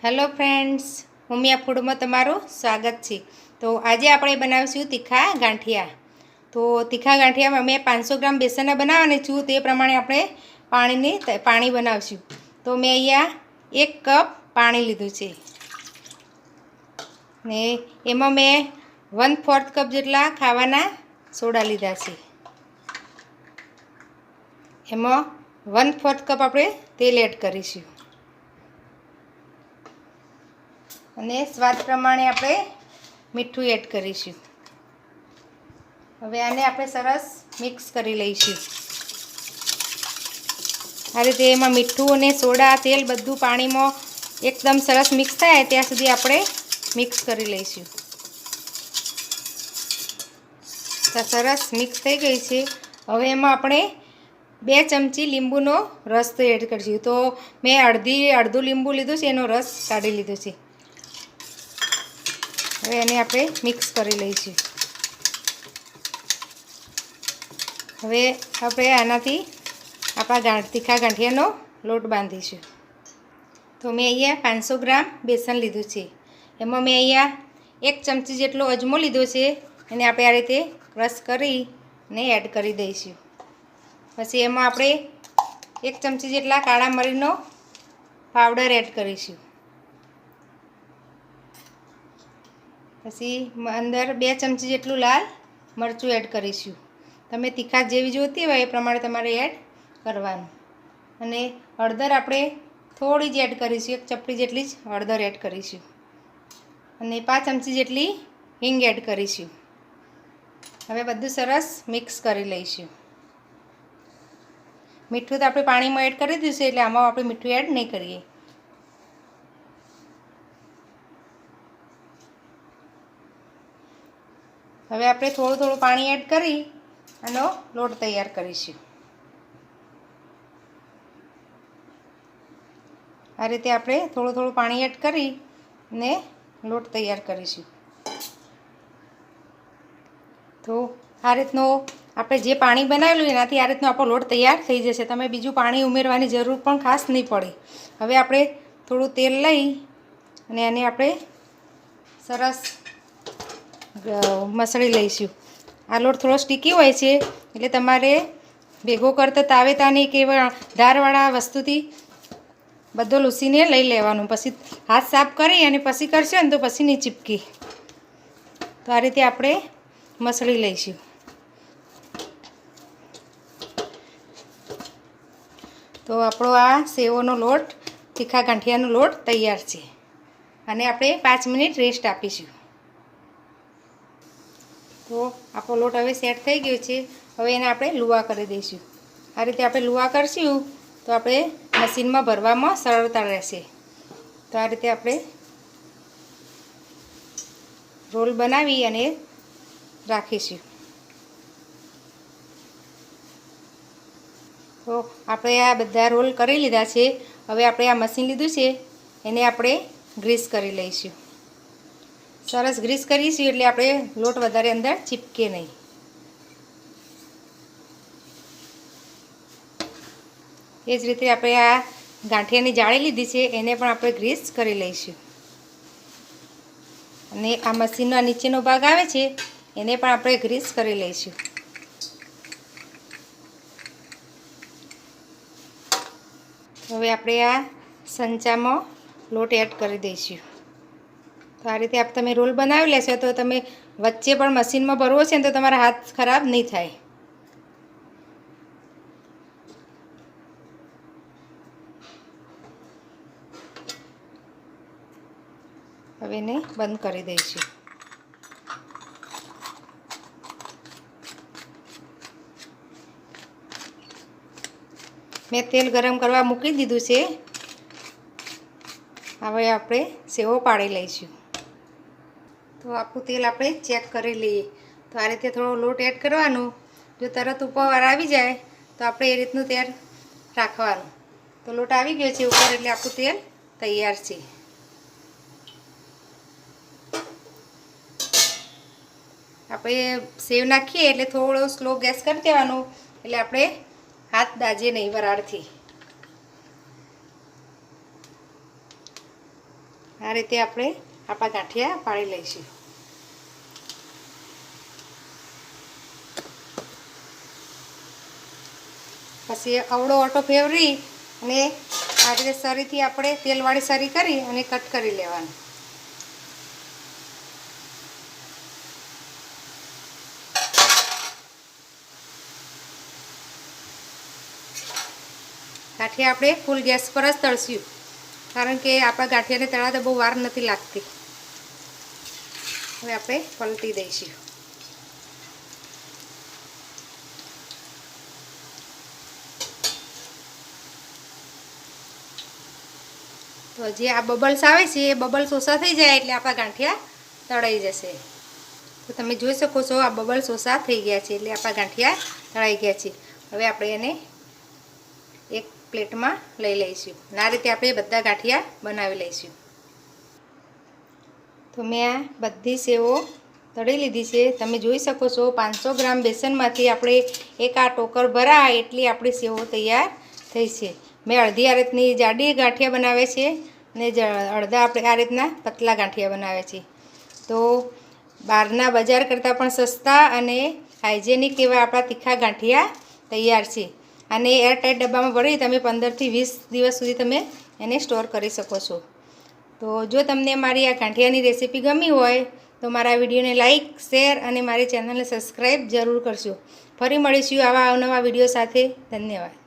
Hello friends, Umiya ફૂડમાં તમારું સ્વાગત છે। તો આજે આપણે બનાવીશું તીખા ગાંઠિયા। તો તીખા ગાંઠિયામાં મેં 500 ગ્રામ બેસનના બનાવવાની છું, તે પ્રમાણે આપણે પાણી બનાવીશું। તો મેં અહીંયા 1 કપ પાણી લીધું છે ને એમાં મેં 1/4 કપ જેટલા ખાવાના સોડા લીધા છે। એમાં 1/4 કપ આપણે તેલ એડ કરીશું અને સ્વાદ પ્રમાણે આપણે મીઠું એડ કરીશું। હવે આને આપણે સરસ મિક્સ કરી લઈશું। આ રીતે એમાં મીઠું અને સોડા તેલ બધું પાણીમાં એકદમ સરસ મિક્સ થાય ત્યાં સુધી આપણે મિક્સ કરી લઈશું। તો સરસ મિક્સ થઈ ગઈ છે। હવે એમાં આપણે 2 ચમચી લીંબુનો રસ એડ કરીશું। તો મેં અડધું લીંબુ લીધું છે, એનો રસ કાઢી લીધો છે। હવે એને આપણે મિક્સ કરી લઈશું। હવે આપણે આનાથી આપણા તીખા ગાંઠિયાનો લોટ બાંધીશું। તો મેં અહીંયા 500 ગ્રામ બેસન લીધું છે, એમાં મેં અહીંયા 1 ચમચી જેટલો અજમો લીધો છે, એને આપણે આ રીતે ક્રશ કરીને એડ કરી દઈશું। પછી એમાં આપણે 1 ચમચી જેટલા કાળા મરીનો પાવડર એડ કરીશું। પછી અંદર 2 ચમચી જેટલું લાલ મરચું એડ કરીશું। તમે તીખા જેવી જોઈતી હોય એ પ્રમાણે તમારે એડ કરવાનું। અને હળદર આપણે થોડી જ એડ કરીશું, 1 ચપટી જેટલી જ હળદર એડ કરીશું અને 5 ચમચી જેટલી હિંગ એડ કરીશું। હવે બધું સરસ મિક્સ કરી લઈશું। મીઠું તો આપણે પાણીમાં એડ કરી દીધું છે, એટલે આમાં આપણે મીઠું એડ નહીં કરીએ। હવે આપણે થોડું પાણી એડ કરી આનો લોટ તૈયાર કરીશું। આ રીતે આપણે થોડું પાણી એડ કરીને લોટ તૈયાર કરીશું। તો આ રીતનો આપણે જે પાણી બનાવેલું એનાથી આ રીતનો આપણો લોટ તૈયાર થઈ જશે। તમે બીજું પાણી ઉમેરવાની જરૂર પણ ખાસ નહીં પડે। હવે આપણે થોડું તેલ લઈ અને એને આપણે સરસ મસળી લઈશું। આ લોટ થોડો સ્ટીકી હોય છે, એટલે તમારે ભેગો કરતા તાવેતાની કે ધારવાળા વસ્તુથી બધો લૂસીને લઈ લેવાનું। પછી હાથ સાફ કરી અને પછી કરશો ને તો પછી નહીં ચીપકે। તો આ રીતે આપણે મસળી લઈશું। તો આપણો આ સેવોનો લોટ તીખા ગાંઠિયાનો લોટ તૈયાર છે, અને આપણે 5 મિનિટ રેસ્ટ આપીશું। તો આપણો લોટ હવે સેટ થઈ ગયો છે। હવે એને આપણે લુવા કરી દઈશું। આ રીતે આપણે લુવા કરશું તો આપણે મશીનમાં ભરવામાં સરળતા રહેશે। તો આ રીતે આપણે રોલ બનાવી અને રાખીશું। તો આપણે આ બધા રોલ કરી લીધા છે। હવે આપણે આ મશીન લીધું છે, એને આપણે ગ્રીસ કરી લઈશું। સરસ ગ્રીસ કરીશું એટલે આપણે લોટ વધારે અંદર ચીપકે નહીં। એ જ રીતે આપણે આ ગાંઠિયાની જાળી લીધી છે, એને પણ આપણે ગ્રીસ કરી લઈશું। અને આ મશીનનો નીચેનો ભાગ આવે છે, એને પણ આપણે ગ્રીસ કરી લઈશું। હવે આપણે આ સંચામાં લોટ એડ કરી દઈશું। તો આ રીતે તમે રોલ બનાવી લેશો તો તમે વચ્ચે પણ મશીનમાં ભરવો છે ને તો તમારા હાથ ખરાબ નહીં થાય। હવે એને બંધ કરી દઈશું। મેં તેલ ગરમ કરવા મૂકી દીધું છે। હવે આપણે સેવો પાડી લઈશું। તો આખું તેલ આપણે ચેક કરી લઈએ। તો આ રીતે થોડો લોટ એડ કરવાનો, જો તરત ઉપર આવી જાય તો આપણે એ રીતનું તેલ રાખવાનું। તો લોટ આવી ગયો છે ઉપર, એટલે આપણું તેલ તૈયાર છે। આપણે સેવ નાખીએ એટલે થોડો સ્લો ગેસ કરી દેવાનો, એટલે આપણે હાથ દાજે નહીં વરાળથી। આ રીતે આપણે આપણા ગાંઠિયા પાડી લઈશું. પછી અવળો ઓટો ફેરવી અને આ રીતે સરીથી આપણે તેલવાળી સરી કરી અને કટ કરી લેવાનું. ગાંઠિયા આપણે ફૂલ ગેસ પર જ તળશું, કારણ કે આપણા ગાંઠિયાને તળાતા બહુ વાર નથી લાગતી. હવે આપણે પલટી દઈશું. તો જે આ બબલ્સ આવે છે એ બબલ્સ ઓછા થઈ જાય એટલે આપણા ગાંઠિયા તળાઈ જશે. તો તમે જોઈ શકો છો આ બબલ્સ ઓછા થઈ ગયા છે એટલે આપણા ગાંઠિયા તળાઈ ગયા છે. હવે આપણે એને એક પ્લેટમાં લઈ લઈશું. આ રીતે આપણે બધા ગાંઠિયા બનાવી લઈશું. તો મેં આ બધી સેવો તળી લીધી છે. તમે જોઈ શકો છો 500 ગ્રામ બેસનમાંથી આપણે એક આ ટોકર ભરા એટલી આપણી સેવો તૈયાર થઈ છે. મેં અડધી આ રીતની જાડી ગાંઠિયા બનાવે છે અને અડધા આપણે આ રીતના પતલા ગાંઠિયા બનાવે છે. તો બહારના બજાર કરતાં પણ સસ્તા અને હાઇજેનિક એવા આપણા તીખા ગાંઠિયા તૈયાર છે. અને એરટાઈટ ડબ્બામાં ભરી તમે 15થી 20 દિવસ સુધી તમે એને સ્ટોર કરી શકો છો. તો જો તમને મારી આ ગાંઠિયાની રેસીપી ગમી હોય તો મારા વિડીયોને લાઇક, શેર અને મારી ચેનલને સબસ્ક્રાઈબ જરૂર કરજો. ફરી મળીશું આવા અવનવા વિડીયો સાથે. ધન્યવાદ.